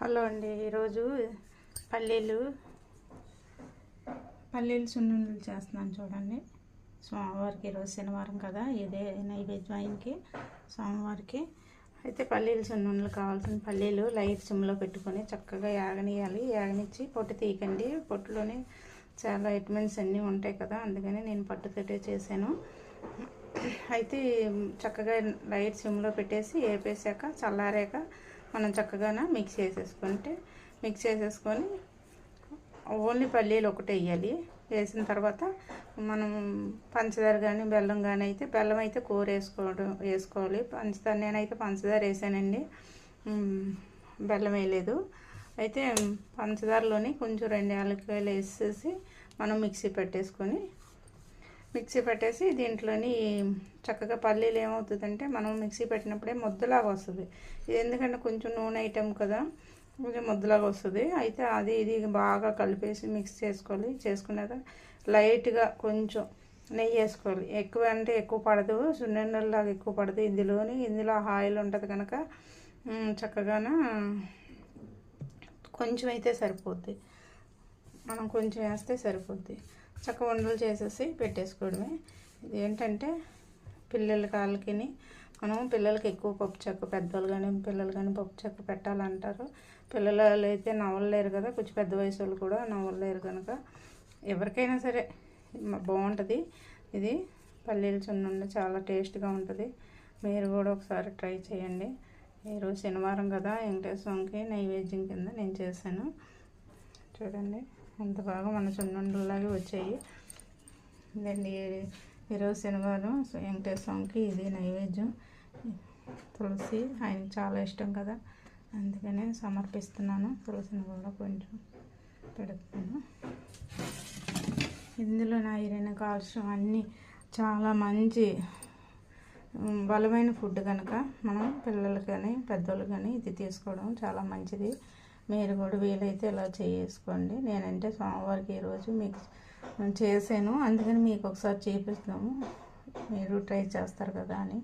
Hello అండి, ఈరోజు పల్లీలు సున్నుండలు చేస్తున్నాను చూడండి. సోమవారికి ఈరోజు శనివారం కదా, ఇదే నైవేద్యం ఆయనకి సోమవారికి. అయితే పల్లీలు సున్నుండలు కావాల్సిన పల్లీలు లైట్ సిమ్లో పెట్టుకొని చక్కగా యాగనియాలి. యాగనిచ్చి పొట్టు తీయకండి, పొట్టులోనే చాలా విటమిన్స్ అన్నీ ఉంటాయి కదా, అందుకని నేను పట్టుతోటే చేశాను. అయితే చక్కగా లైట్ సిమ్లో పెట్టేసి వేపేసాక చల్లారాక మనం చక్కగా మిక్స్ చేసేసుకొని ఓన్లీ పల్లీలు ఒకటే వేయాలి. వేసిన తర్వాత మనం పంచదార కానీ బెల్లం కానీ అయితే బెల్లం అయితే వేసుకోవాలి. పంచదార నేనైతే పంచదార వేసానండి, బెల్లం వేయలేదు. అయితే పంచదారలోని కొంచెం 2 యాలక్కాయలు వేసేసి మనం మిక్సీ పెట్టేసి దీంట్లోని చక్కగా పల్లీలు ఏమవుతుందంటే మనం మిక్సీ పెట్టినప్పుడే ముద్దలాగా వస్తుంది. ఇది ఎందుకంటే కొంచెం నూనె ఐటెం కదా, కొంచెం ముద్దలాగా వస్తుంది. అయితే అది ఇది బాగా కలిపేసి మిక్స్ చేసుకున్నాక లైట్గా కొంచెం నెయ్యి వేసుకోవాలి. ఎక్కువ అంటే ఎక్కువ పడదు, సున్నుండలాగా ఎక్కువ పడదు. ఇందులో ఆయిల్ ఉంటుంది కనుక చక్కగా కొంచెం అయితే సరిపోద్ది. మనం కొంచెం వేస్తే సరిపోద్ది. చక్క ఉండలు చేసేసి పెట్టేసుకోవడమే. ఇది ఏంటంటే పిల్లల కాళ్ళకి పిల్లలకి ఎక్కువ పప్పు చెక్క, పెద్దవాళ్ళు కానీ పిల్లలు కానీ పప్పు చెక్క పెట్టాలంటారు. పిల్లలు అయితే నవ్వలేరు కదా, కొంచెం పెద్ద వయసు వాళ్ళు కూడా నవ్వలేరు కనుక ఎవరికైనా సరే బాగుంటుంది. ఇది పల్లీల సున్నుండ చాలా టేస్ట్గా ఉంటుంది. మీరు కూడా ఒకసారి ట్రై చేయండి. ఈరోజు శనివారం కదా, వెంకటేశ్వర స్వామికి నైవేద్యం కింద నేను చేశాను. చూడండి ఎంత బాగా మన సున్నుండలాగే వచ్చాయి. ఇదండి ఈరోజు శనివారం వెంకటేశ్వర స్వామికి ఇది నైవేద్యం. తులసి ఆయనకి చాలా ఇష్టం కదా, అందుకనే సమర్పిస్తున్నాను. తులసిని కూడా కొంచెం పెడుతున్నాను. ఇందులో ఐరన్, కాల్షియం అన్నీ చాలా మంచి బలమైన ఫుడ్ కనుక మనం పిల్లలు కానీ పెద్దోళ్ళు కానీ ఇది తీసుకోవడం చాలా మంచిది. మీరు కూడా వీలైతే ఇలా చేసుకోండి. నేనంటే సోమవారికి ఈరోజు మీకు చేశాను, అందుకని మీకు ఒకసారి చూపిస్తాము, మీరు ట్రై చేస్తారు కదా అని.